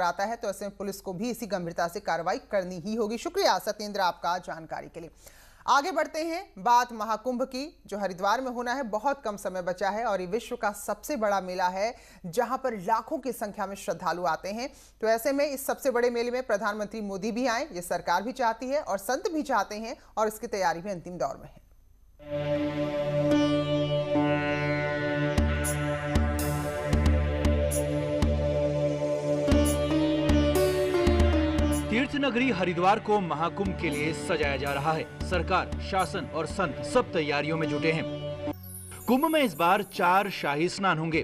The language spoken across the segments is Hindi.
आता है तो ऐसे में पुलिस को भी इसी गंभीरता से कार्रवाई करनी ही होगी। शुक्रिया सत्येंद्र आपका जानकारी के लिए। आगे बढ़ते हैं, बात महाकुंभ की जो हरिद्वार में होना है। बहुत कम समय बचा है और ये विश्व का सबसे बड़ा मेला है जहां पर लाखों की संख्या में श्रद्धालु आते हैं। तो ऐसे में इस सबसे बड़े मेले में प्रधानमंत्री मोदी भी आए, ये सरकार भी चाहती है और संत भी चाहते हैं और इसकी तैयारी भी अंतिम दौर में है। तीर्थ नगरी हरिद्वार को महाकुंभ के लिए सजाया जा रहा है। सरकार, शासन और संत सब तैयारियों में जुटे हैं। कुंभ में इस बार 4 शाही स्नान होंगे।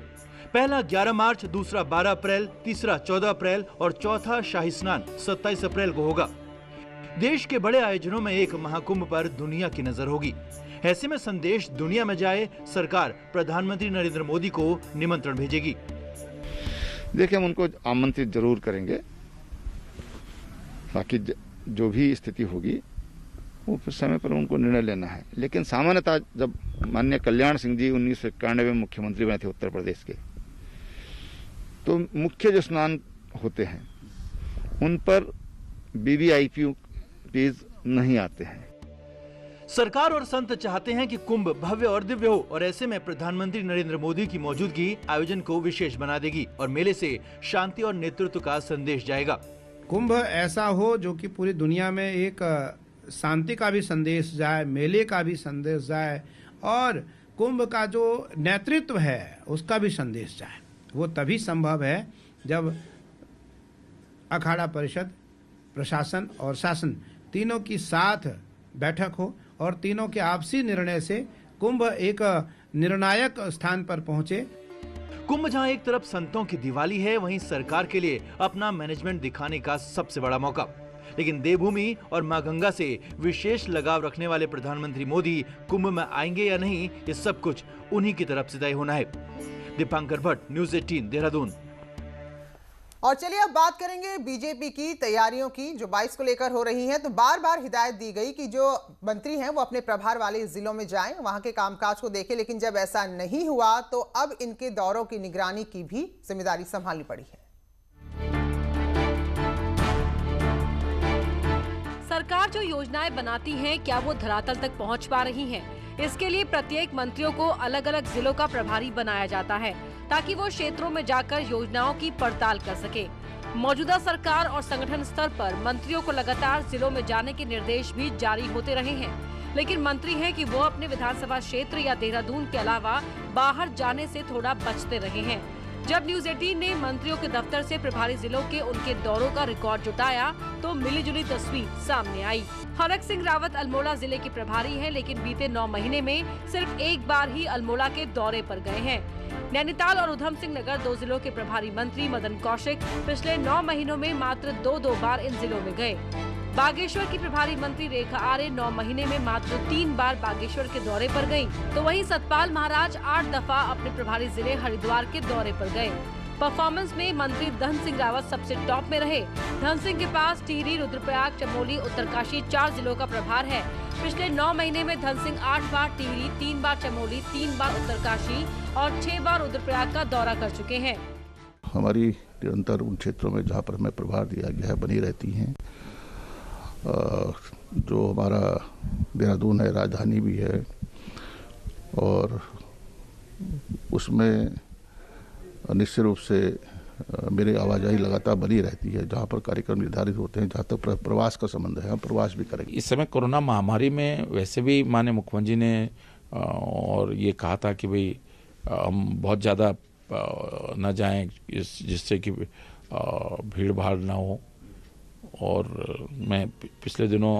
पहला 11 मार्च, दूसरा 12 अप्रैल, तीसरा 14 अप्रैल और चौथा शाही स्नान 27 अप्रैल को होगा। देश के बड़े आयोजनों में एक महाकुंभ पर दुनिया की नजर होगी। ऐसे में संदेश दुनिया में जाए, सरकार प्रधानमंत्री नरेंद्र मोदी को निमंत्रण भेजेगी। देखिए, हम उनको आमंत्रित जरूर करेंगे। बाकी जो भी स्थिति होगी वो समय पर उनको निर्णय लेना है। लेकिन सामान्यतः जब माननीय कल्याण सिंह जी 1991 में मुख्यमंत्री बने थे उत्तर प्रदेश के, तो मुख्य जो स्नान होते हैं उन पर वीवीआईपी नहीं आते हैं। सरकार और संत चाहते हैं कि कुंभ भव्य और दिव्य हो और ऐसे में प्रधानमंत्री नरेंद्र मोदी की मौजूदगी आयोजन को विशेष बना देगी और मेले से शांति और नेतृत्व का संदेश जाएगा। कुंभ ऐसा हो जो कि पूरी दुनिया में एक शांति का भी संदेश जाए, मेले का भी संदेश जाए और कुंभ का जो नेतृत्व है उसका भी संदेश जाए। वो तभी संभव है जब अखाड़ा परिषद, प्रशासन और शासन तीनों की साथ बैठक हो और तीनों के आपसी निर्णय से कुंभ एक निर्णायक स्थान पर पहुंचे। कुंभ जहां एक तरफ संतों की दिवाली है, वहीं सरकार के लिए अपना मैनेजमेंट दिखाने का सबसे बड़ा मौका। लेकिन देवभूमि और मां गंगा से विशेष लगाव रखने वाले प्रधानमंत्री मोदी कुंभ में आएंगे या नहीं, ये सब कुछ उन्हीं की तरफ से तय होना है। दीपांकर भट्ट, न्यूज़ 18, देहरादून। और चलिए अब बात करेंगे बीजेपी की तैयारियों की जो 22 को लेकर हो रही हैं। तो बार बार हिदायत दी गई कि जो मंत्री हैं वो अपने प्रभार वाले जिलों में जाएं, वहां के कामकाज को देखें, लेकिन जब ऐसा नहीं हुआ तो अब इनके दौरों की निगरानी की भी जिम्मेदारी संभालनी पड़ी है। सरकार जो योजनाएं बनाती है, क्या वो धरातल तक पहुंच पा रही है? इसके लिए प्रत्येक मंत्रियों को अलग अलग जिलों का प्रभारी बनाया जाता है ताकि वो क्षेत्रों में जाकर योजनाओं की पड़ताल कर सके। मौजूदा सरकार और संगठन स्तर पर मंत्रियों को लगातार जिलों में जाने के निर्देश भी जारी होते रहे हैं, लेकिन मंत्री हैं कि वो अपने विधानसभा क्षेत्र या देहरादून के अलावा बाहर जाने से थोड़ा बचते रहे हैं। जब न्यूज़ 18 ने मंत्रियों के दफ्तर से प्रभारी जिलों के उनके दौरों का रिकॉर्ड जुटाया तो मिलीजुली तस्वीर सामने आई। हरक सिंह रावत अल्मोड़ा जिले के प्रभारी हैं, लेकिन बीते 9 महीने में सिर्फ एक बार ही अल्मोड़ा के दौरे पर गए हैं। नैनीताल और उधम सिंह नगर 2 जिलों के प्रभारी मंत्री मदन कौशिक पिछले 9 महीनों में मात्र 2 बार इन जिलों में गए। बागेश्वर की प्रभारी मंत्री रेखा आर्य 9 महीने में मात्र 3 बार बागेश्वर के दौरे पर गयीं। तो वहीं सतपाल महाराज 8 दफा अपने प्रभारी जिले हरिद्वार के दौरे पर गए। परफॉर्मेंस में मंत्री धन सिंह रावत सबसे टॉप में रहे। धन सिंह के पास टिहरी, रुद्रप्रयाग, चमोली, उत्तरकाशी 4 जिलों का प्रभार है। पिछले 9 महीने में धन सिंह 8 बार टिहरी, 3 बार चमोली, 3 बार उत्तरकाशी और 6 बार रुद्रप्रयाग का दौरा कर चुके हैं। हमारी निरंतर उन क्षेत्रों में जहाँ पर हमें प्रभार दिया गया है बनी रहती हैं। जो हमारा देहरादून है, राजधानी भी है और उसमें निश्चित रूप से मेरी आवाजाही लगातार बनी रहती है। जहाँ पर कार्यक्रम निर्धारित होते हैं, जहाँ तक प्रवास का संबंध है, हम प्रवास भी करेंगे। इस समय कोरोना महामारी में वैसे भी माननीय मुख्यमंत्री ने और ये कहा था कि भाई हम बहुत ज़्यादा न जाएं जिससे कि भीड़ भाड़ ना हो। और मैं पिछले दिनों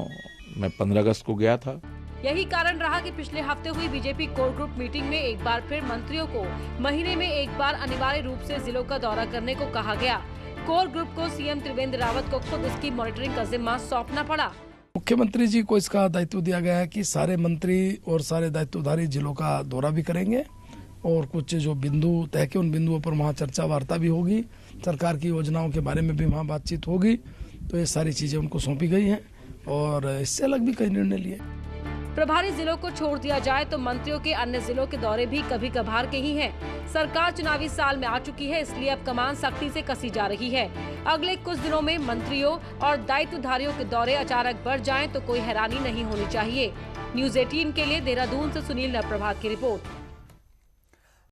मैं 15 अगस्त को गया था। यही कारण रहा कि पिछले हफ्ते हुई बीजेपी कोर ग्रुप मीटिंग में एक बार फिर मंत्रियों को महीने में एक बार अनिवार्य रूप से जिलों का दौरा करने को कहा गया। कोर ग्रुप को सीएम त्रिवेंद्र रावत को खुद इसकी मॉनिटरिंग का जिम्मा सौंपना पड़ा। मुख्यमंत्री जी को इसका दायित्व दिया गया है कि सारे मंत्री और सारे दायित्वधारी जिलों का दौरा भी करेंगे और कुछ जो बिंदु तय के उन बिंदुओं पर वहाँ चर्चा वार्ता भी होगी, सरकार की योजनाओं के बारे में भी वहाँ बातचीत होगी। तो ये सारी चीजें उनको सौंपी गई हैं और इससे अलग भी कई निर्णय लिए। प्रभारी जिलों को छोड़ दिया जाए तो मंत्रियों के अन्य जिलों के दौरे भी कभी कभार के ही हैं। सरकार चुनावी साल में आ चुकी है, इसलिए अब कमान सख्ती से कसी जा रही है। अगले कुछ दिनों में मंत्रियों और दायित्वधारियों के दौरे अचानक बढ़ जाएं तो कोई हैरानी नहीं होनी चाहिए। न्यूज़ 18 के लिए देहरादून से सुनील नरप्रभात की रिपोर्ट।